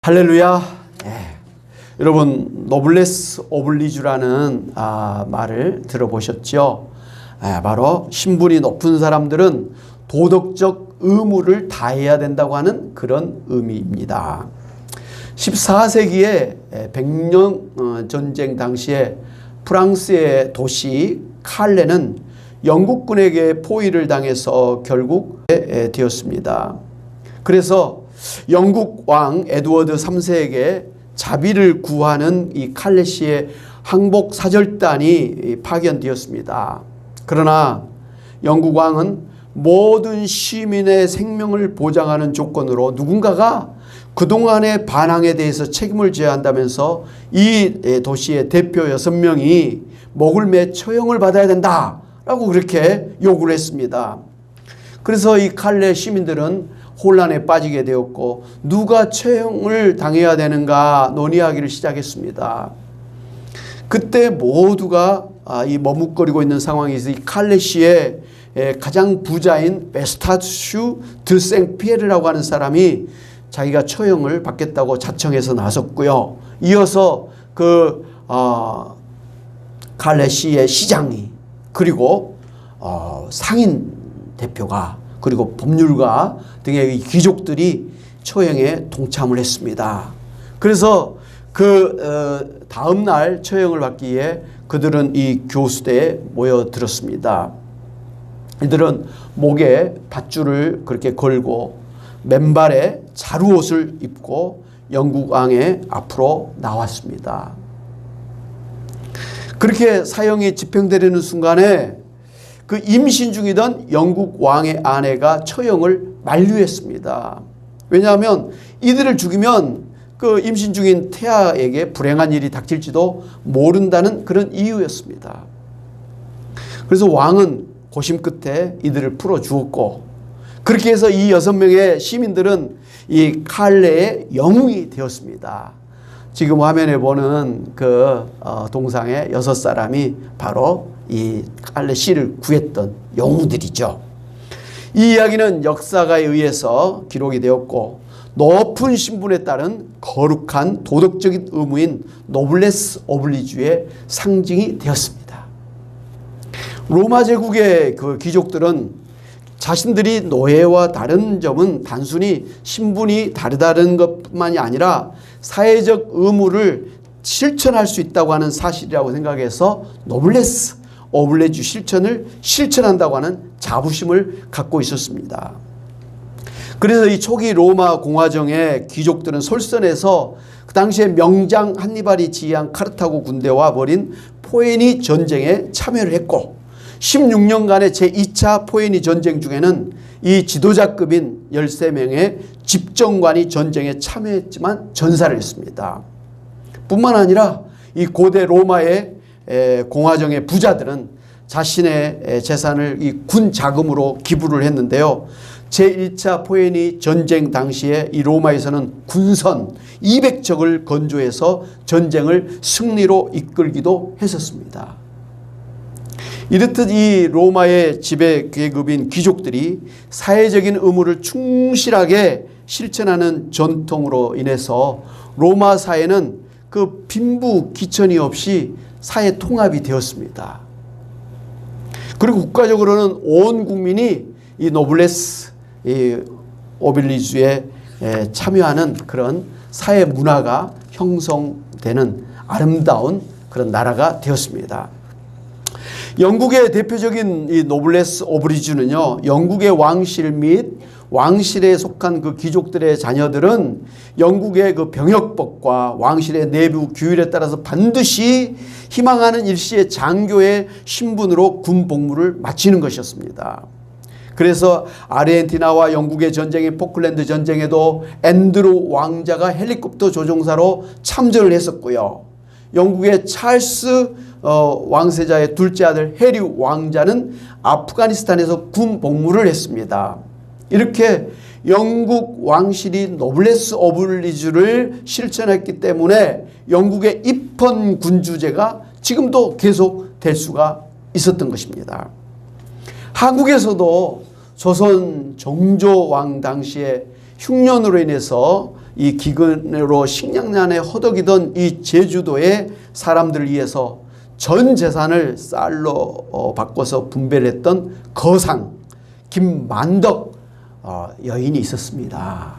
할렐루야. 여러분 노블레스 오블리주라는 말을 들어보셨죠? 바로 신분이 높은 사람들은 도덕적 의무를 다해야 된다고 하는 그런 의미입니다. 14세기에 백년 전쟁 당시에 프랑스의 도시 칼레는 영국군에게 포위를 당해서 결국 되었습니다. 그래서 영국 왕 에드워드 3세에게 자비를 구하는 이 칼레시의 항복 사절단이 파견되었습니다. 그러나 영국 왕은 모든 시민의 생명을 보장하는 조건으로 누군가가 그동안의 반항에 대해서 책임을 져야 한다면서 이 도시의 대표 6명이 목을 매 처형을 받아야 된다라고 그렇게 요구를 했습니다. 그래서 이 칼레 시민들은 혼란에 빠지게 되었고 누가 처형을 당해야 되는가 논의하기를 시작했습니다. 그때 모두가 이 머뭇거리고 있는 상황에서 이 칼레시의 가장 부자인 베스타슈 드 생피에르라고 하는 사람이 자기가 처형을 받겠다고 자청해서 나섰고요. 이어서 그 칼레시의 시장이 그리고 상인 대표가 그리고 법률가 등의 귀족들이 처형에 동참을 했습니다. 그래서 그 다음 날 처형을 받기 위해 그들은 이 교수대에 모여들었습니다. 이들은 목에 밧줄을 그렇게 걸고 맨발에 자루옷을 입고 영국 왕의 앞으로 나왔습니다. 그렇게 사형이 집행되려는 순간에 그 임신 중이던 영국 왕의 아내가 처형을 만류했습니다. 왜냐하면 이들을 죽이면 그 임신 중인 태아에게 불행한 일이 닥칠지도 모른다는 그런 이유였습니다. 그래서 왕은 고심 끝에 이들을 풀어주었고 그렇게 해서 이 6명의 시민들은 이 칼레의 영웅이 되었습니다. 지금 화면에 보는 그 동상의 6사람이 바로 이 칼레 씨를 구했던 영웅들이죠. 이 이야기는 역사가에 의해서 기록이 되었고 높은 신분에 따른 거룩한 도덕적인 의무인 노블레스 오블리주의 상징이 되었습니다. 로마 제국의 그 귀족들은 자신들이 노예와 다른 점은 단순히 신분이 다르다는 것뿐만이 아니라 사회적 의무를 실천할 수 있다고 하는 사실이라고 생각해서 노블레스 오블리주 실천을 실천한다고 하는 자부심을 갖고 있었습니다. 그래서 이 초기 로마 공화정의 귀족들은 솔선해서 그 당시에 명장 한니발이 지휘한 카르타고 군대와 벌인 포에니 전쟁에 참여를 했고 16년간의 제2차 포에니 전쟁 중에는 이 지도자급인 13명의 집정관이 전쟁에 참여했지만 전사를 했습니다. 뿐만 아니라 이 고대 로마의 공화정의 부자들은 자신의 재산을 이 군 자금으로 기부를 했는데요. 제1차 포에니 전쟁 당시에 이 로마에서는 군선 200척을 건조해서 전쟁을 승리로 이끌기도 했었습니다. 이렇듯 이 로마의 지배 계급인 귀족들이 사회적인 의무를 충실하게 실천하는 전통으로 인해서 로마 사회는 그 빈부 귀천이 없이 사회 통합이 되었습니다. 그리고 국가적으로는 온 국민이 이 노블레스 이 오빌리주에 참여하는 그런 사회 문화가 형성되는 아름다운 그런 나라가 되었습니다. 영국의 대표적인 이 노블레스 오블리주는요, 영국의 왕실 및 왕실에 속한 그 귀족들의 자녀들은 영국의 그 병역법과 왕실의 내부 규율에 따라서 반드시 희망하는 일시의 장교의 신분으로 군 복무를 마치는 것이었습니다. 그래서 아르헨티나와 영국의 전쟁인 포클랜드 전쟁에도 앤드루 왕자가 헬리콥터 조종사로 참전을 했었고요. 영국의 찰스 왕세자의 둘째 아들 해리 왕자는 아프가니스탄에서 군 복무를 했습니다. 이렇게 영국 왕실이 노블레스 오블리주를 실천했기 때문에 영국의 입헌 군주제가 지금도 계속될 수가 있었던 것입니다. 한국에서도 조선 정조왕 당시에 흉년으로 인해서 이 기근으로 식량난에 허덕이던 이 제주도의 사람들을 위해서 전 재산을 쌀로 바꿔서 분배를 했던 거상 김만덕 여인이 있었습니다.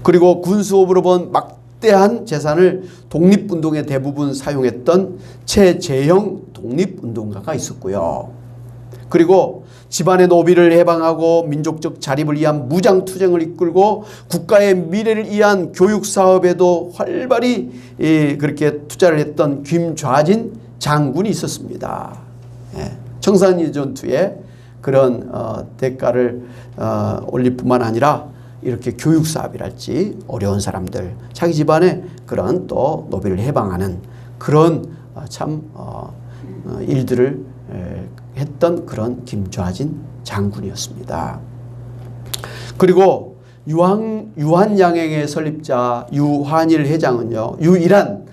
그리고 군수업으로 본 막대한 재산을 독립운동에 대부분 사용했던 최재형 독립운동가가 있었고요. 그리고 집안의 노비를 해방하고 민족적 자립을 위한 무장투쟁을 이끌고 국가의 미래를 위한 교육사업에도 활발히 그렇게 투자를 했던 김좌진 장군이 있었습니다. 청산리 전투에 그런 대가를 올릴 뿐만 아니라 이렇게 교육사업이랄지 어려운 사람들, 자기 집안의 그런 또 노비를 해방하는 그런 참 일들을 했던 그런 김좌진 장군이었습니다. 그리고 유한양행의 설립자 유한일 회장은요, 유일한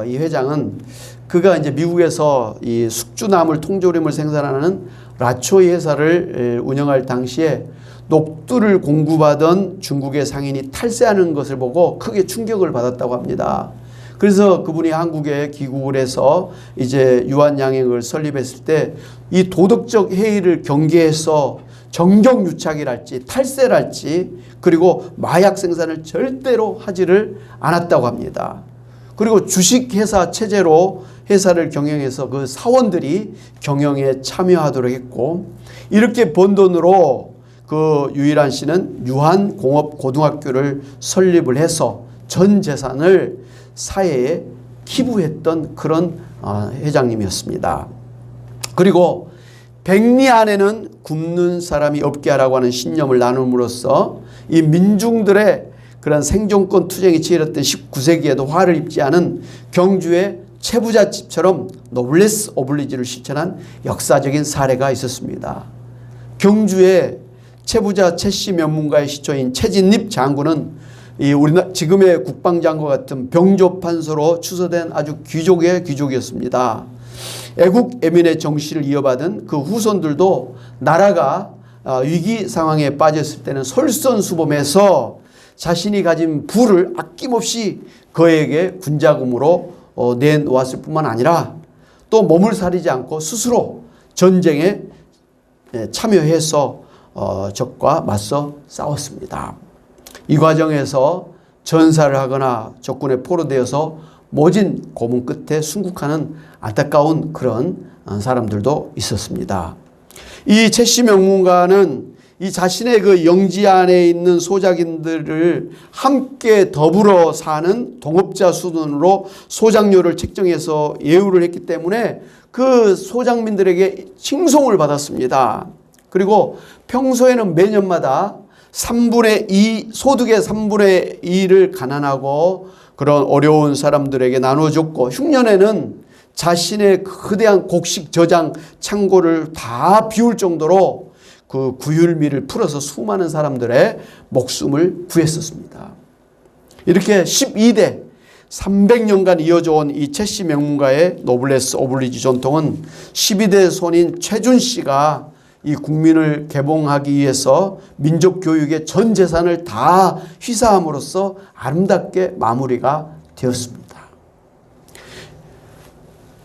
이 회장은 그가 이제 미국에서 이 숙주나물 통조림을 생산하는 라초이 회사를 운영할 당시에 녹두를 공급하던 중국의 상인이 탈세하는 것을 보고 크게 충격을 받았다고 합니다. 그래서 그분이 한국에 귀국을 해서 이제 유한양행을 설립했을 때 이 도덕적 해이를 경계해서 정경유착이랄지 탈세랄지 그리고 마약 생산을 절대로 하지를 않았다고 합니다. 그리고 주식회사 체제로 회사를 경영해서 그 사원들이 경영에 참여하도록 했고, 이렇게 번 돈으로 그 유일한 씨는 유한공업고등학교를 설립을 해서 전 재산을 사회에 기부했던 그런 회장님이었습니다. 그리고 백리 안에는 굶는 사람이 없게 하라고 하는 신념을 나눔으로써 이 민중들의 그런 생존권 투쟁이 치열했던 19세기에도 화를 입지 않은 경주의 채부잣집처럼 노블레스 오블리주를 실천한 역사적인 사례가 있었습니다. 경주의 채부자 최씨 명문가의 시초인 최진립 장군은 이 우리나라 지금의 국방장과 같은 병조판서로 추서된 아주 귀족의 귀족이었습니다. 애국 애민의 정신을 이어받은 그 후손들도 나라가 위기 상황에 빠졌을 때는 솔선수범해서 자신이 가진 부를 아낌없이 그에게 군자금으로 내놓았을 뿐만 아니라 또 몸을 사리지 않고 스스로 전쟁에 참여해서 적과 맞서 싸웠습니다. 이 과정에서 전사를 하거나 적군에 포로되어서 모진 고문 끝에 순국하는 안타까운 그런 사람들도 있었습니다. 이 최씨 명문가는 이 자신의 그 영지 안에 있는 소작인들을 함께 더불어 사는 동업자 수준으로 소작료를 책정해서 예우를 했기 때문에 그 소작민들에게 칭송을 받았습니다. 그리고 평소에는 매년마다 3분의 2, 소득의 3분의 2를 가난하고 그런 어려운 사람들에게 나눠줬고, 흉년에는 자신의 거대한 곡식 저장 창고를 다 비울 정도로 그 구휼미를 풀어서 수많은 사람들의 목숨을 구했었습니다. 이렇게 12대 300년간 이어져 온 이 최씨 명문가의 노블레스 오블리주 전통은 12대 손인 최준 씨가 이 국민을 개봉하기 위해서 민족 교육의 전 재산을 다 희사함으로써 아름답게 마무리가 되었습니다.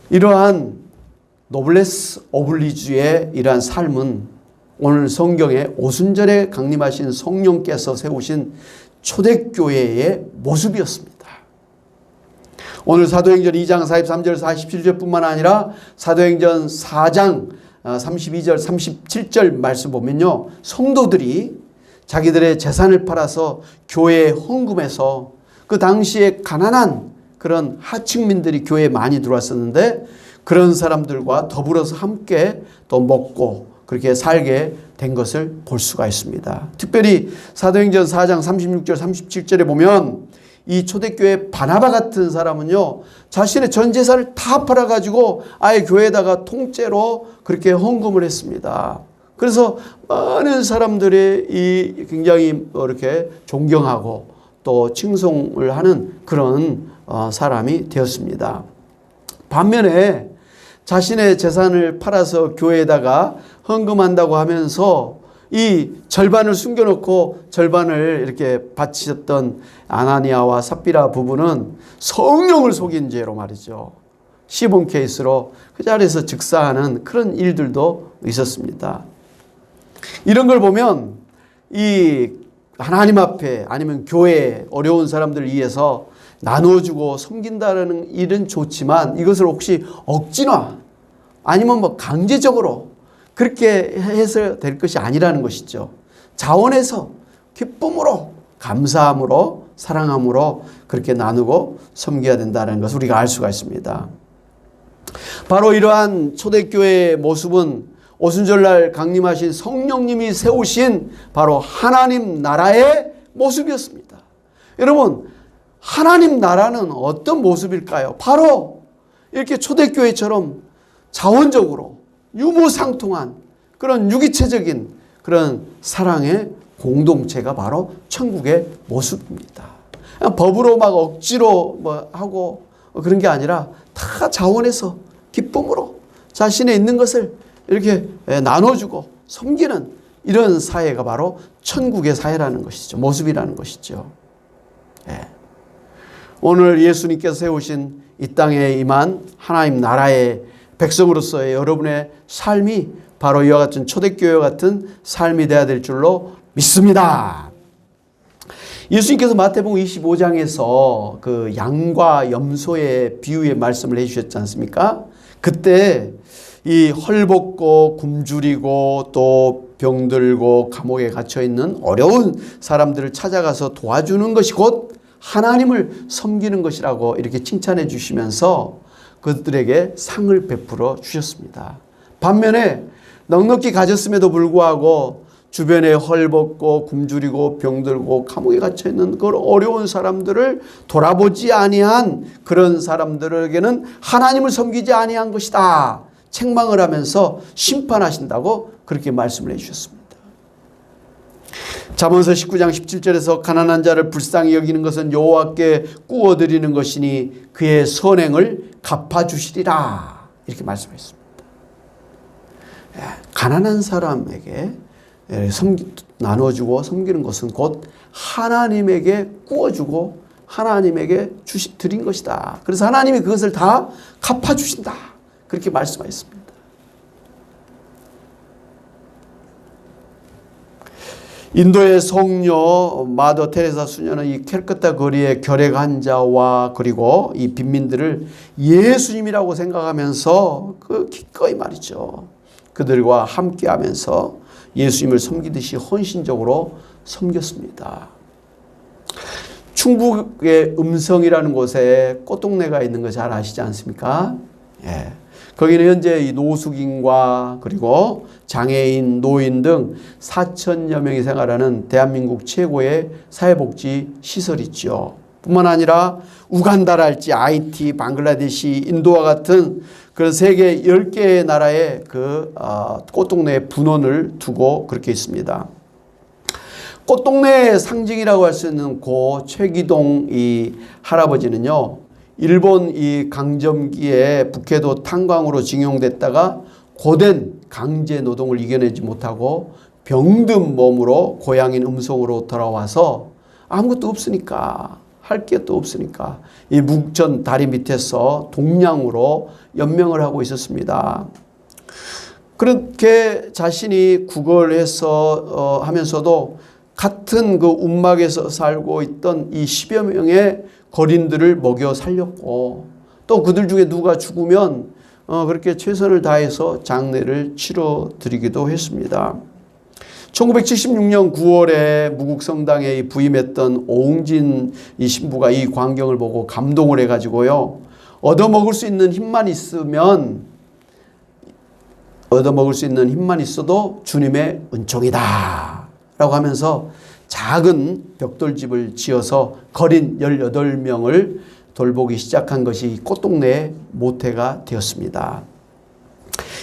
이러한 노블레스 오블리주의 이러한 삶은 오늘 성경에 오순절에 강림하신 성령께서 세우신 초대교회의 모습이었습니다. 오늘 사도행전 2장 43절 47절뿐만 아니라 사도행전 4장 32절 37절 말씀 보면요, 성도들이 자기들의 재산을 팔아서 교회에 헌금해서 그 당시에 가난한 그런 하층민들이 교회에 많이 들어왔었는데 그런 사람들과 더불어서 함께 또 먹고 그렇게 살게 된 것을 볼 수가 있습니다. 특별히 사도행전 4장 36절 37절에 보면 이 초대교회 바나바 같은 사람은요, 자신의 전 재산을 다 팔아가지고 아예 교회에다가 통째로 그렇게 헌금을 했습니다. 그래서 많은 사람들이 이 굉장히 이렇게 존경하고 또 칭송을 하는 그런 사람이 되었습니다. 반면에 자신의 재산을 팔아서 교회에다가 헌금한다고 하면서 이 절반을 숨겨놓고 절반을 이렇게 바치셨던 아나니아와 삽비라 부부는 성령을 속인 죄로 말이죠. 시본 케이스로 그 자리에서 즉사하는 그런 일들도 있었습니다. 이런 걸 보면 이 하나님 앞에 아니면 교회에 어려운 사람들을 위해서 나눠주고 섬긴다는 일은 좋지만 이것을 혹시 억지나 아니면 뭐 강제적으로 그렇게 해서 될 것이 아니라는 것이죠. 자원해서 기쁨으로 감사함으로 사랑함으로 그렇게 나누고 섬겨야 된다는 것을 우리가 알 수가 있습니다. 바로 이러한 초대교회의 모습은 오순절날 강림하신 성령님이 세우신 바로 하나님 나라의 모습이었습니다. 여러분, 하나님 나라는 어떤 모습일까요? 바로 이렇게 초대교회처럼 자원적으로 유무상통한 그런 유기체적인 그런 사랑의 공동체가 바로 천국의 모습입니다. 법으로 막 억지로 뭐 하고 그런 게 아니라 다 자원해서 기쁨으로 자신의 있는 것을 이렇게 나눠주고 섬기는 이런 사회가 바로 천국의 사회라는 것이죠. 모습이라는 것이죠. 예. 오늘 예수님께서 세우신 이 땅에 임한 하나님 나라의 백성으로서의 여러분의 삶이 바로 이와 같은 초대교회 같은 삶이 되어야 될 줄로 믿습니다. 예수님께서 마태복음 25장에서 그 양과 염소의 비유의 말씀을 해주셨지 않습니까? 그때 이 헐벗고 굶주리고 또 병들고 감옥에 갇혀있는 어려운 사람들을 찾아가서 도와주는 것이 곧 하나님을 섬기는 것이라고 이렇게 칭찬해 주시면서 그들에게 상을 베풀어 주셨습니다. 반면에 넉넉히 가졌음에도 불구하고 주변에 헐벗고 굶주리고 병들고 감옥에 갇혀있는 그 어려운 사람들을 돌아보지 아니한 그런 사람들에게는 하나님을 섬기지 아니한 것이다. 책망을 하면서 심판하신다고 그렇게 말씀을 해주셨습니다. 잠언서 19장 17절에서 가난한 자를 불쌍히 여기는 것은 여호와께 구워드리는 것이니 그의 선행을 갚아주시리라. 이렇게 말씀했습니다. 가난한 사람에게 나눠주고 섬기는 것은 곧 하나님에게 구워주고 하나님에게 드린 것이다. 그래서 하나님이 그것을 다 갚아주신다. 그렇게 말씀하셨습니다. 인도의 성녀 마더 테레사 수녀는 이 캘커타 거리의 결핵 환자와 그리고 이 빈민들을 예수님이라고 생각하면서 그 기꺼이 말이죠. 그들과 함께하면서 예수님을 섬기듯이 헌신적으로 섬겼습니다. 충북의 음성이라는 곳에 꽃동네가 있는 거 잘 아시지 않습니까? 예. 거기는 현재 이 노숙인과 그리고 장애인, 노인 등 4천여 명이 생활하는 대한민국 최고의 사회복지 시설이죠. 뿐만 아니라 우간다랄지 하이티, 방글라데시, 인도와 같은 그런 세계 10개의 나라의 그 꽃동네에 분원을 두고 그렇게 있습니다. 꽃동네의 상징이라고 할 수 있는 고 최기동 이 할아버지는요, 일본 이 강점기에 북해도 탄광으로 징용됐다가 고된 강제 노동을 이겨내지 못하고 병든 몸으로 고향인 음성으로 돌아와서 아무것도 없으니까 할 게 또 없으니까 이 묵전 다리 밑에서 동량으로 연명을 하고 있었습니다. 그렇게 자신이 구걸해서 하면서도 같은 그 움막에서 살고 있던 이 10여 명의 거린들을 먹여 살렸고 또 그들 중에 누가 죽으면 그렇게 최선을 다해서 장례를 치러 드리기도 했습니다. 1976년 9월에 무국성당에 부임했던 오웅진 이 신부가 이 광경을 보고 감동을 해가지고요. 얻어먹을 수 있는 힘만 있어도 주님의 은총이다 라고 하면서 작은 벽돌집을 지어서 거린 18명을 돌보기 시작한 것이 꽃동네의 모태가 되었습니다.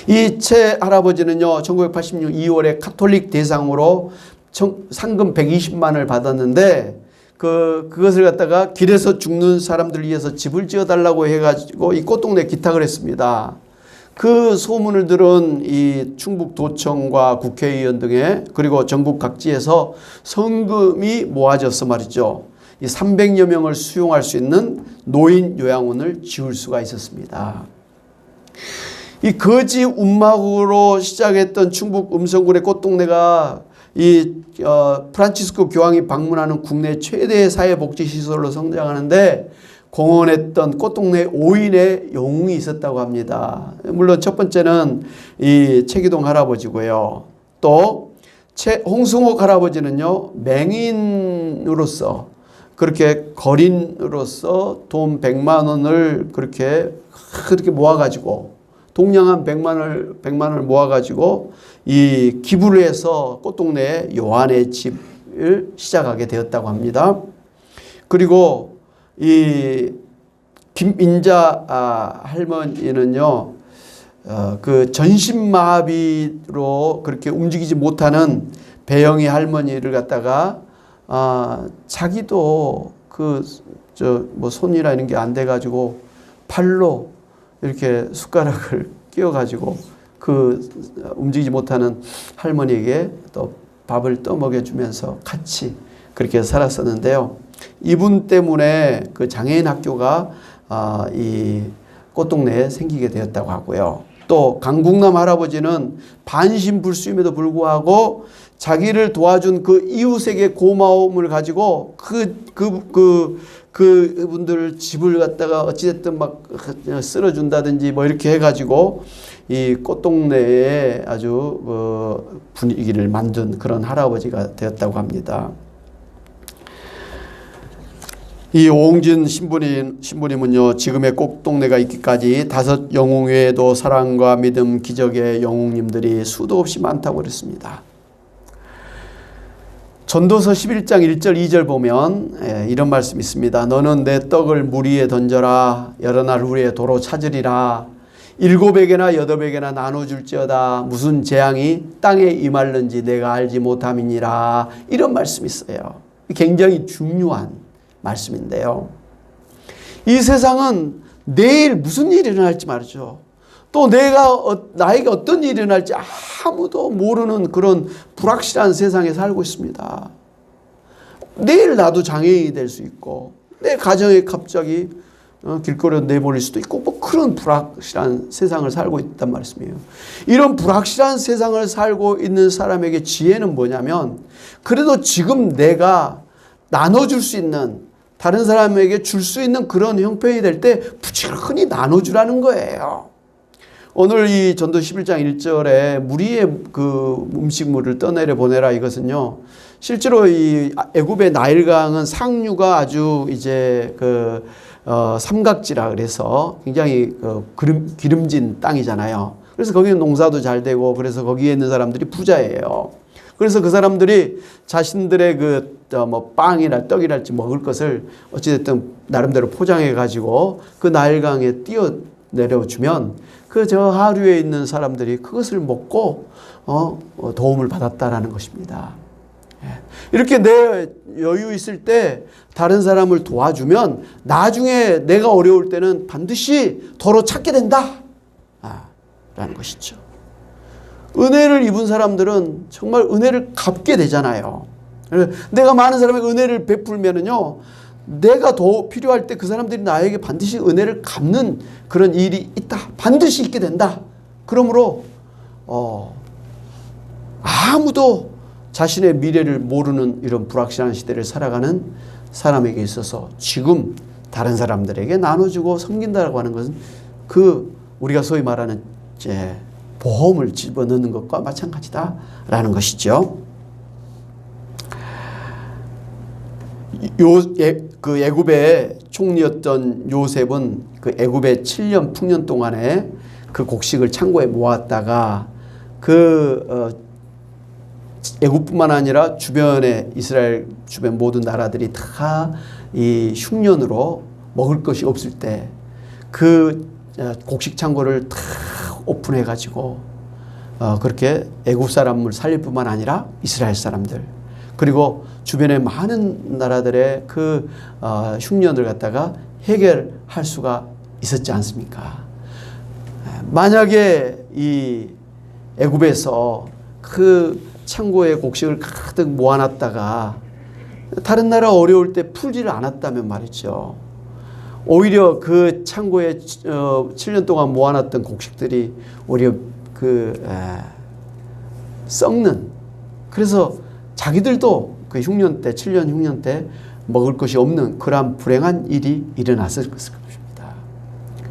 이 최 할아버지는요, 1986년 2월에 카톨릭 대상으로 상금 120만을 받았는데 그것을 갖다가 길에서 죽는 사람들을 위해서 집을 지어달라고 해가지고 이 꽃동네에 기탁을 했습니다. 그 소문을 들은 이 충북도청과 국회의원 등의 그리고 전국 각지에서 성금이 모아져서 말이죠. 이 300여 명을 수용할 수 있는 노인 요양원을 지을 수가 있었습니다. 이 거지 운막으로 시작했던 충북 음성군의 꽃동네가 이 프란치스코 교황이 방문하는 국내 최대의 사회복지시설로 성장하는데 공헌했던 꽃동네 5인의 영웅이 있었다고 합니다. 물론 첫 번째는 이 최기동 할아버지고요. 또 홍승옥 할아버지는요, 맹인으로서 그렇게 거린으로서 돈 100만 원을 그렇게 모아가지고 동량한 100만 원을 모아가지고 이 기부를 해서 꽃동네에 요한의 집을 시작하게 되었다고 합니다. 그리고 이 김인자 할머니는요, 그 전신마비로 그렇게 움직이지 못하는 배영희 할머니를 갖다가 자기도 뭐 손이나 이런 게 안 돼가지고 팔로 이렇게 숟가락을 끼워가지고 그 움직이지 못하는 할머니에게 또 밥을 떠먹여주면서 같이 그렇게 살았었는데요. 이분 때문에 그 장애인 학교가 이 꽃동네에 생기게 되었다고 하고요. 또 강국남 할아버지는 반신불수임에도 불구하고 자기를 도와준 그 이웃에게 고마움을 가지고 그분들 집을 갖다가 어찌됐든 막 쓸어준다든지 뭐 이렇게 해가지고 이 꽃동네에 아주 분위기를 만든 그런 할아버지가 되었다고 합니다. 이 오홍진 신부님은요, 지금의 꽃동네가 있기까지 5 영웅 외에도 사랑과 믿음, 기적의 영웅님들이 수도 없이 많다고 그랬습니다. 전도서 11장 1절 2절 보면 이런 말씀이 있습니다. 너는 내 떡을 물 위에 던져라. 여러 날 후에 도로 찾으리라. 7에게나 8에게나 나눠줄지어다. 무슨 재앙이 땅에 임할는지 내가 알지 못함이니라. 이런 말씀이 있어요. 굉장히 중요한 말씀인데요. 이 세상은 내일 무슨 일이 일어날지 말이죠. 또 나에게 어떤 일이 일어날지 아무도 모르는 그런 불확실한 세상에 살고 있습니다. 내일 나도 장애인이 될 수 있고 내 가정에 갑자기 길거리에 내버릴 수도 있고 뭐 그런 불확실한 세상을 살고 있단 말씀이에요. 이런 불확실한 세상을 살고 있는 사람에게 지혜는 뭐냐면 그래도 지금 내가 나눠줄 수 있는 다른 사람에게 줄 수 있는 그런 형편이 될 때 부지런히 나눠주라는 거예요. 오늘 이 전도 11장 1절에 무리의 그 음식물을 떠내려 보내라 이것은요. 실제로 이 애굽의 나일강은 상류가 아주 이제 삼각지라 그래서 굉장히 기름진 땅이잖아요. 그래서 거기는 농사도 잘 되고 그래서 거기에 있는 사람들이 부자예요. 그래서 그 사람들이 자신들의 뭐 빵이나 떡이랄지 먹을 것을 어찌됐든 나름대로 포장해 가지고 그 나일강에 뛰어 내려주면 저 하류에 있는 사람들이 그것을 먹고 도움을 받았다라는 것입니다. 이렇게 내 여유 있을 때 다른 사람을 도와주면 나중에 내가 어려울 때는 반드시 도로 찾게 된다 라는 것이죠. 은혜를 입은 사람들은 정말 은혜를 갚게 되잖아요. 내가 많은 사람에게 은혜를 베풀면은요, 내가 더 필요할 때 그 사람들이 나에게 반드시 은혜를 갚는 그런 일이 있다. 반드시 있게 된다. 그러므로 아무도 자신의 미래를 모르는 이런 불확실한 시대를 살아가는 사람에게 있어서 지금 다른 사람들에게 나눠주고 섬긴다라고 하는 것은 우리가 소위 말하는 보험을 집어넣는 것과 마찬가지다라는 것이죠. 그 애굽의 총리였던 요셉은 그 애굽의 7년 풍년 동안에 그 곡식을 창고에 모았다가 애굽뿐만 아니라 주변에 이스라엘 주변 모든 나라들이 다 이 흉년으로 먹을 것이 없을 때 그 곡식 창고를 다 오픈해 가지고 그렇게 애굽 사람을 살릴 뿐만 아니라 이스라엘 사람들 그리고 주변의 많은 나라들의 그 흉년을 갖다가 해결할 수가 있었지 않습니까? 만약에 이 애굽에서 그 창고에 곡식을 가득 모아놨다가 다른 나라 어려울 때 풀지를 않았다면 말이죠. 오히려 그 창고에 7년 동안 모아놨던 곡식들이 오히려 썩는, 그래서 자기들도 그 흉년 때 7년 흉년 때 먹을 것이 없는 그러한 불행한 일이 일어났을 것입니다.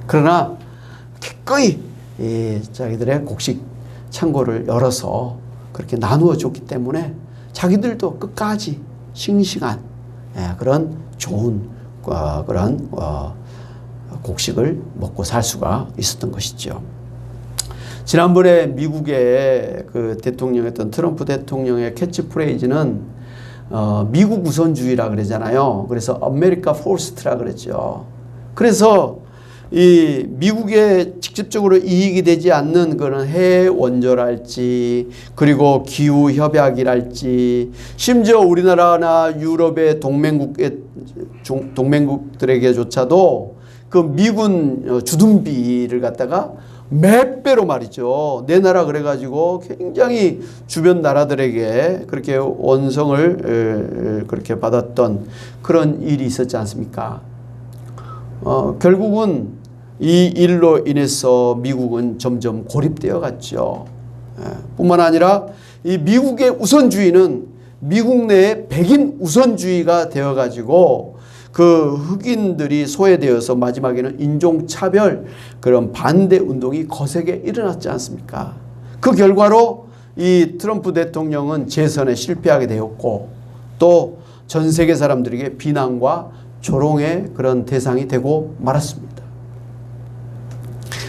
그러나 기꺼이 자기들의 곡식 창고를 열어서 그렇게 나누어 줬기 때문에 자기들도 끝까지 싱싱한 그런 좋은 그런 곡식을 먹고 살 수가 있었던 것이죠. 지난번에 미국의 그 대통령이었던 트럼프 대통령의 캐치프레이즈는 미국 우선주의라 그러잖아요. 그래서 아메리카 포스트라 그랬죠. 그래서 이 미국에 직접적으로 이익이 되지 않는 그런 해외 원조랄지, 그리고 기후 협약이랄지, 심지어 우리나라나 유럽의 동맹국들에게조차도 그 미군 주둔비를 갖다가 몇 배로 말이죠. 내놔라 그래가지고 굉장히 주변 나라들에게 그렇게 원성을 그렇게 받았던 그런 일이 있었지 않습니까? 결국은 이 일로 인해서 미국은 점점 고립되어 갔죠. 뿐만 아니라 이 미국의 우선주의는 미국 내에 백인 우선주의가 되어가지고 그 흑인들이 소외되어서 마지막에는 인종차별 그런 반대 운동이 거세게 일어났지 않습니까? 그 결과로 이 트럼프 대통령은 재선에 실패하게 되었고 또 전 세계 사람들에게 비난과 조롱의 그런 대상이 되고 말았습니다.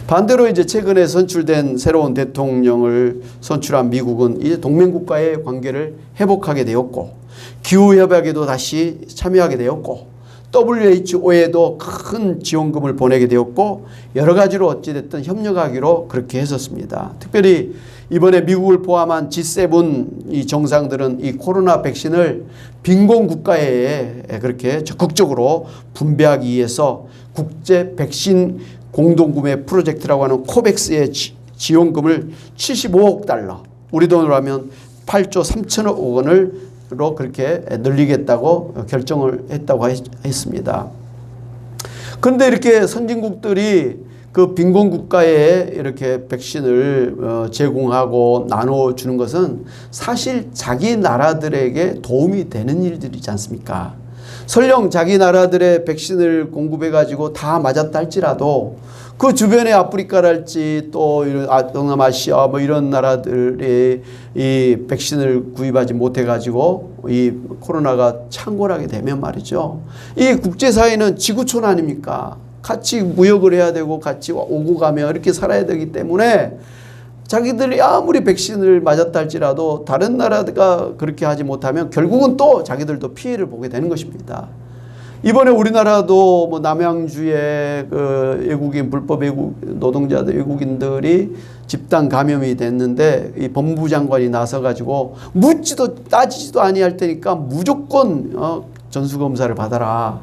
반대로 이제 최근에 선출된 새로운 대통령을 선출한 미국은 이제 동맹국가의 관계를 회복하게 되었고 기후협약에도 다시 참여하게 되었고 WHO에도 큰 지원금을 보내게 되었고 여러 가지로 어찌됐든 협력하기로 그렇게 했었습니다. 특별히 이번에 미국을 포함한 G7 이 정상들은 이 코로나 백신을 빈곤 국가에 그렇게 적극적으로 분배하기 위해서 국제 백신 공동구매 프로젝트라고 하는 코백스의 지원금을 75억 달러, 우리 돈으로 하면 8조 3천억 원으로 그렇게 늘리겠다고 결정을 했다고 했습니다. 그런데 이렇게 선진국들이 그 빈곤 국가에 이렇게 백신을 제공하고 나눠주는 것은 사실 자기 나라들에게 도움이 되는 일들이지 않습니까? 설령 자기 나라들의 백신을 공급해 가지고 다 맞았다 할지라도 그 주변의 아프리카랄지 또 동남아시아 뭐 이런 나라들이 이 백신을 구입하지 못해 가지고 이 코로나가 창궐하게 되면 말이죠. 이 국제사회는 지구촌 아닙니까? 같이 무역을 해야 되고 같이 오고 가며 이렇게 살아야 되기 때문에 자기들이 아무리 백신을 맞았다 할지라도 다른 나라가 그렇게 하지 못하면 결국은 또 자기들도 피해를 보게 되는 것입니다. 이번에 우리나라도 뭐 남양주의 그 외국인 불법 외국 노동자들 외국인들이 집단 감염이 됐는데 이 법무부 장관이 나서 가지고 묻지도 따지지도 아니할 테니까 무조건 전수검사를 받아라.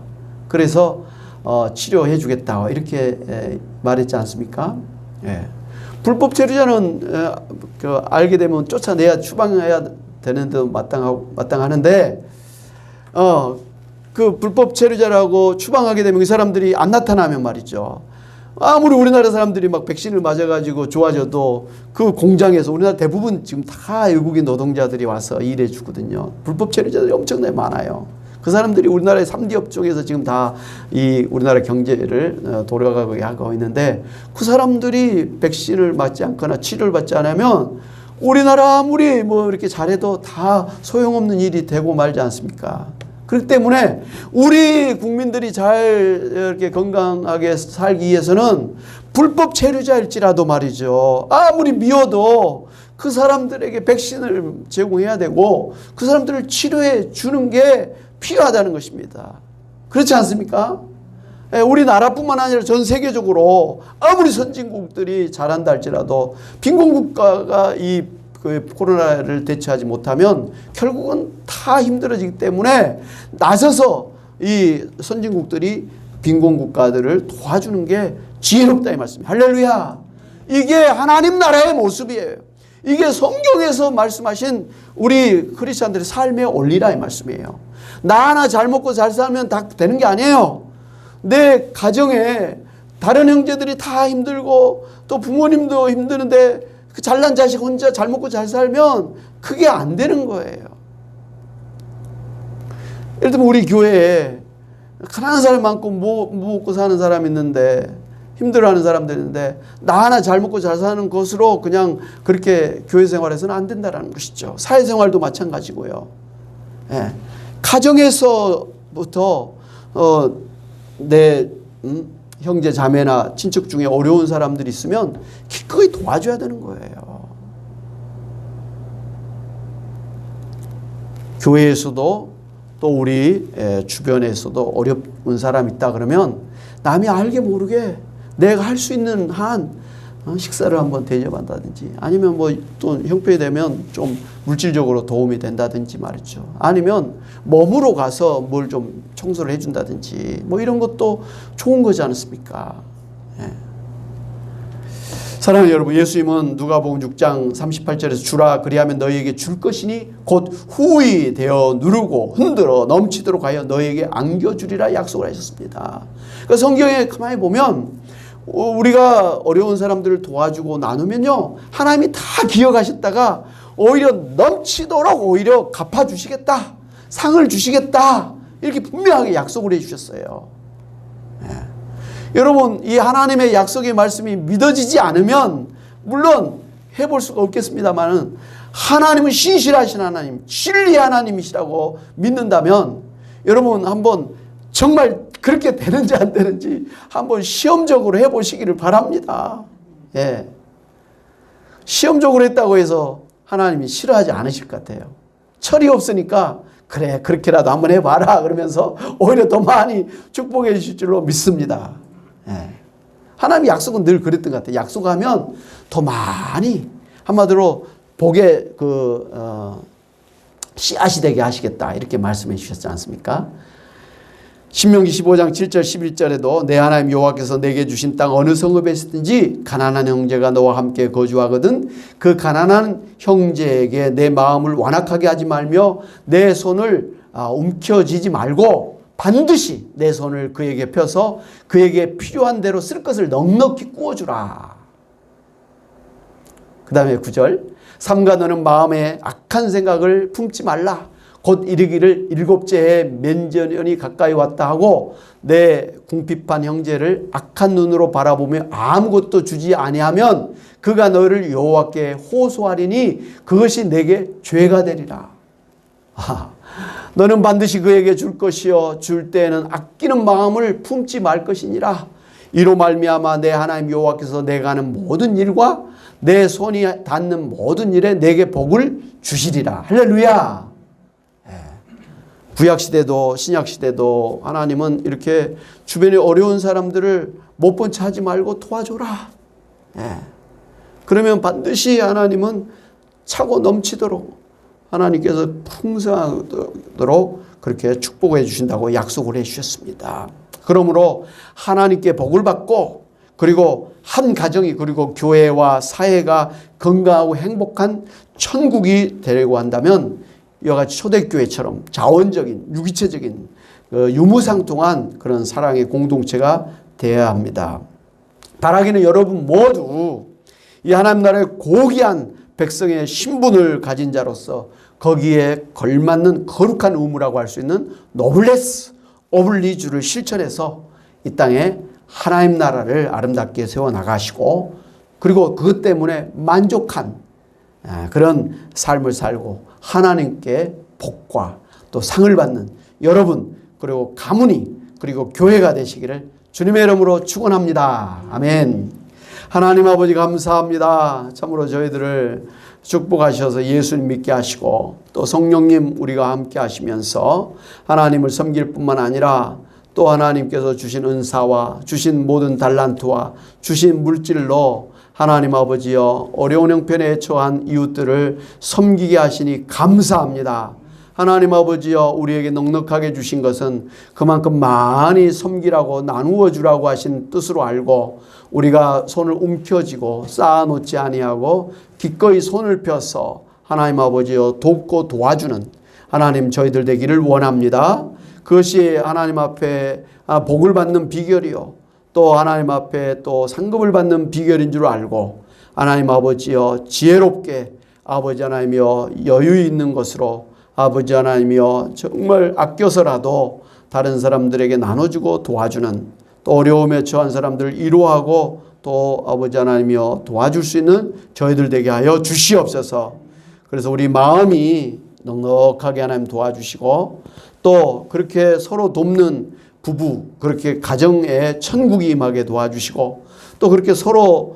그래서 치료해 주겠다 이렇게 말했지 않습니까? 예. 불법 체류자는 알게 되면 쫓아내야 추방해야 되는 데 마땅하는데 그 불법 체류자라고 추방하게 되면 이 사람들이 안 나타나면 말이죠. 아무리 우리나라 사람들이 막 백신을 맞아가지고 좋아져도 그 공장에서 우리나라 대부분 지금 다 외국인 노동자들이 와서 일해 주거든요. 불법 체류자들이 엄청나게 많아요. 그 사람들이 우리나라의 3D 업종에서 지금 다 이 우리나라 경제를 돌아가게 하고 있는데 그 사람들이 백신을 맞지 않거나 치료를 받지 않으면 우리나라 아무리 뭐 이렇게 잘해도 다 소용없는 일이 되고 말지 않습니까? 그렇기 때문에 우리 국민들이 잘 이렇게 건강하게 살기 위해서는 불법 체류자일지라도 말이죠. 아무리 미워도 그 사람들에게 백신을 제공해야 되고 그 사람들을 치료해 주는 게 필요하다는 것입니다. 그렇지 않습니까? 우리나라뿐만 아니라 전 세계적으로 아무리 선진국들이 잘한다 할지라도 빈곤국가가 이 코로나를 대처하지 못하면 결국은 다 힘들어지기 때문에 나서서 이 선진국들이 빈곤국가들을 도와주는 게 지혜롭다 이 말씀입니다. 할렐루야. 이게 하나님 나라의 모습이에요. 이게 성경에서 말씀하신 우리 크리스찬들의 삶의 원리라 이 말씀이에요. 나 하나 잘 먹고 잘 살면 다 되는 게 아니에요. 내 가정에 다른 형제들이 다 힘들고 또 부모님도 힘드는데 그 잘난 자식 혼자 잘 먹고 잘 살면 그게 안 되는 거예요. 예를 들면 우리 교회에 가난한 사람 많고 못 먹고 사는 사람이 있는데 힘들어하는 사람들이 있는데 나 하나 잘 먹고 잘 사는 것으로 그냥 그렇게 교회 생활에서는 안 된다는 것이죠. 사회생활도 마찬가지고요. 예. 가정에서부터 내 형제 자매나 친척 중에 어려운 사람들이 있으면 기꺼이 도와줘야 되는 거예요. 교회에서도 또 우리 주변에서도 어려운 사람이 있다 그러면 남이 알게 모르게 내가 할 수 있는 한 식사를 한번 대접한다든지 아니면 뭐 또 형편이 되면 좀 물질적으로 도움이 된다든지 말이죠. 아니면 몸으로 가서 뭘 좀 청소를 해준다든지 뭐 이런 것도 좋은 거지 않습니까? 예. 사랑하는 여러분, 예수님은 누가복음 6장 38절에서 주라 그리하면 너희에게 줄 것이니 곧 후히 되어 누르고 흔들어 넘치도록 하여 너희에게 안겨주리라 약속을 하셨습니다. 그러니까 성경에 가만히 보면 우리가 어려운 사람들을 도와주고 나누면요 하나님이 다 기억하셨다가 오히려 넘치도록 오히려 갚아주시겠다, 상을 주시겠다 이렇게 분명하게 약속을 해주셨어요. 예. 여러분, 이 하나님의 약속의 말씀이 믿어지지 않으면 물론 해볼 수가 없겠습니다만 하나님은 신실하신 하나님, 진리 하나님이시라고 믿는다면 여러분 한번 정말 그렇게 되는지 안 되는지 한번 시험적으로 해보시기를 바랍니다. 예. 시험적으로 했다고 해서 하나님이 싫어하지 않으실 것 같아요. 철이 없으니까 그래 그렇게라도 한번 해봐라 그러면서 오히려 더 많이 축복해 주실 줄로 믿습니다. 예. 하나님 약속은 늘 그랬던 것 같아요. 약속하면 더 많이 한마디로 복의 씨앗이 되게 하시겠다 이렇게 말씀해 주셨지 않습니까? 신명기 15장 7절 11절에도 내 하나님 여호와께서 내게 주신 땅 어느 성읍에 있든지 가난한 형제가 너와 함께 거주하거든 그 가난한 형제에게 내 마음을 완악하게 하지 말며 내 손을 움켜쥐지 말고 반드시 내 손을 그에게 펴서 그에게 필요한 대로 쓸 것을 넉넉히 구워주라. 그 다음에 9절 삼가 너는 마음에 악한 생각을 품지 말라. 곧 이르기를 일곱째 해 면전년이 가까이 왔다 하고 내 궁핍한 형제를 악한 눈으로 바라보며 아무것도 주지 아니하면 그가 너를 여호와께 호소하리니 그것이 내게 죄가 되리라. 너는 반드시 그에게 줄 것이요 줄 때에는 아끼는 마음을 품지 말 것이니라. 이로 말미암아 내 하나님 여호와께서 내가 하는 모든 일과 내 손이 닿는 모든 일에 내게 복을 주시리라. 할렐루야. 구약시대도 신약시대도 하나님은 이렇게 주변에 어려운 사람들을 못 본 채 하지 말고 도와줘라. 예. 그러면 반드시 하나님은 차고 넘치도록 하나님께서 풍성하도록 그렇게 축복해 주신다고 약속을 해 주셨습니다. 그러므로 하나님께 복을 받고 그리고 한 가정이 그리고 교회와 사회가 건강하고 행복한 천국이 되려고 한다면 이와 같이 초대교회처럼 자원적인 유기체적인 유무상통한 그런 사랑의 공동체가 되어야 합니다. 바라기는 여러분 모두 이 하나님 나라의 고귀한 백성의 신분을 가진 자로서 거기에 걸맞는 거룩한 의무라고 할 수 있는 노블레스 오블리주를 실천해서 이 땅에 하나님 나라를 아름답게 세워나가시고 그리고 그것 때문에 만족한 그런 삶을 살고 하나님께 복과 또 상을 받는 여러분 그리고 가문이 그리고 교회가 되시기를 주님의 이름으로 축원합니다. 아멘. 하나님 아버지 감사합니다. 참으로 저희들을 축복하셔서 예수님 믿게 하시고 또 성령님 우리가 함께 하시면서 하나님을 섬길 뿐만 아니라 또 하나님께서 주신 은사와 주신 모든 달란트와 주신 물질로 하나님 아버지여 어려운 형편에 처한 이웃들을 섬기게 하시니 감사합니다. 하나님 아버지여, 우리에게 넉넉하게 주신 것은 그만큼 많이 섬기라고 나누어 주라고 하신 뜻으로 알고 우리가 손을 움켜쥐고 쌓아놓지 아니하고 기꺼이 손을 펴서 하나님 아버지여 돕고 도와주는 하나님 저희들 되기를 원합니다. 그것이 하나님 앞에 복을 받는 비결이요, 또 하나님 앞에 또 상급을 받는 비결인 줄 알고 하나님 아버지여, 지혜롭게 아버지 하나님이여 여유 있는 것으로 아버지 하나님이여 정말 아껴서라도 다른 사람들에게 나눠주고 도와주는, 또 어려움에 처한 사람들을 위로하고 또 아버지 하나님이여 도와줄 수 있는 저희들 되게 하여 주시옵소서. 그래서 우리 마음이 넉넉하게 하나님 도와주시고 또 그렇게 서로 돕는 부부, 그렇게 가정에 천국이 임하게 도와주시고 또 그렇게 서로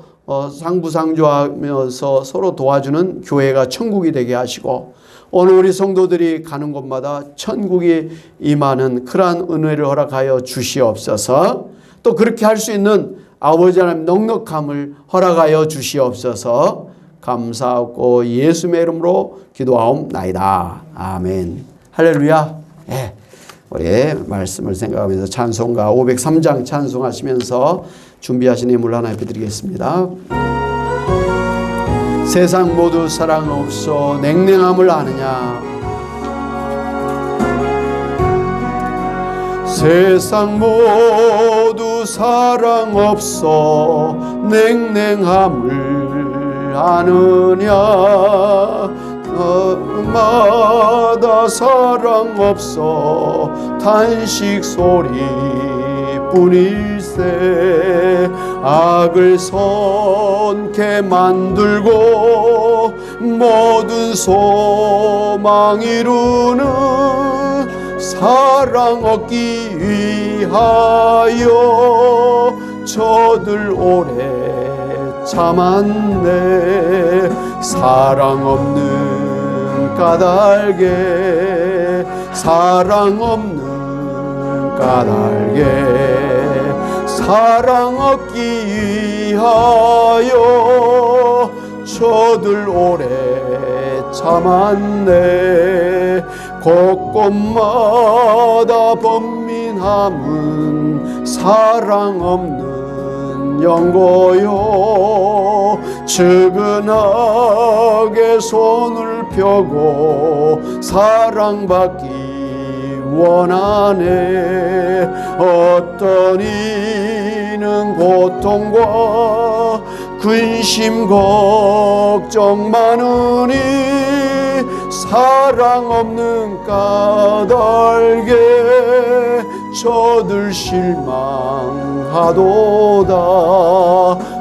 상부상조하면서 서로 도와주는 교회가 천국이 되게 하시고 오늘 우리 성도들이 가는 곳마다 천국이 임하는 그러한 은혜를 허락하여 주시옵소서. 또 그렇게 할 수 있는 아버지 하나님 넉넉함을 허락하여 주시옵소서. 감사하고 예수의 이름으로 기도하옵나이다. 아멘. 할렐루야. 네. 우리 말씀을 생각하면서 찬송가 503장 찬송하시면서 준비하신 예물 하나 드리겠습니다. 세상 모두 사랑 없어 냉랭함을 아느냐. 세상 모두 사랑 없어 냉랭함을 아느냐. 마다 사랑 없어 탄식 소리뿐일세. 악을 선케 만들고 모든 소망 이루는 사랑 얻기 위하여 저들 오래 참았네. 사랑 없는 까닭에, 사랑 없는 까닭에 사랑 얻기 위하여 저들 오래 참았네. 곳곳마다 번민함은 사랑 없는 연고요. 측은하게 손을 펴고 사랑받기 원하네. 어떤 이는 고통과 근심 걱정 많으니 사랑 없는 까닭에 저들 실망하도다.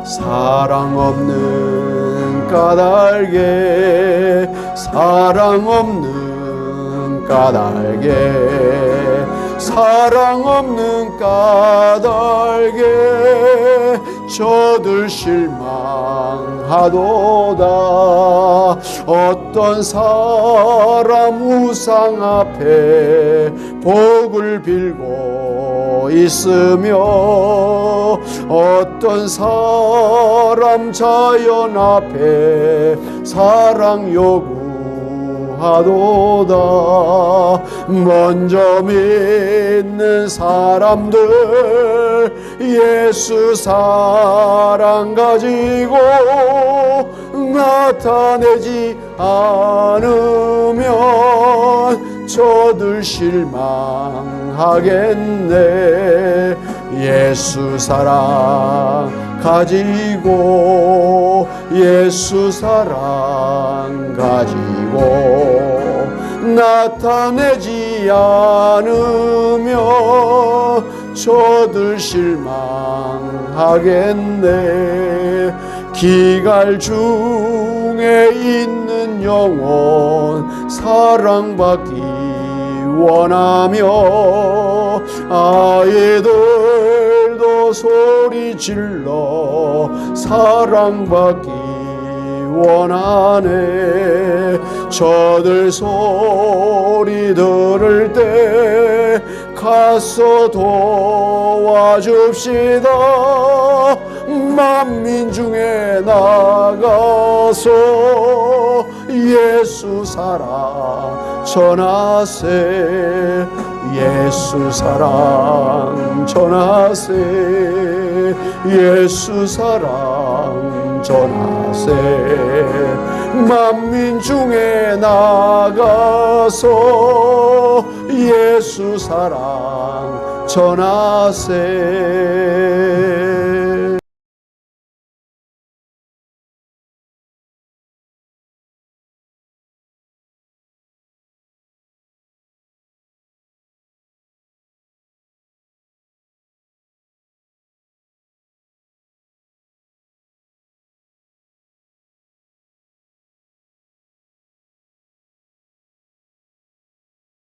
사랑 없는 까닭에, 사랑 없는 까닭에, 사랑 없는 까닭에 저들 실망하도다. 어떤 사람 우상 앞에 복을 빌고 있으며 어떤 사람 자연 앞에 사랑 요구하도다. 먼저 믿는 사람들 예수 사랑 가지고 나타내지 않으면 저들 실망하겠네. 예수 사랑 가지고, 예수 사랑 가지고 나타내지 않으면 저들 실망하겠네. 기갈 중에 있는 영혼 사랑받기 원하며 아이들도 소리질러 사랑받기 원하네. 저들 소리 들을 때 가서 도와줍시다. 만민 중에 나가서 예수 사랑 전하세. 예수 사랑 전하세. 예수 사랑 전하세. 만민 중에 나가서 예수 사랑 전하세.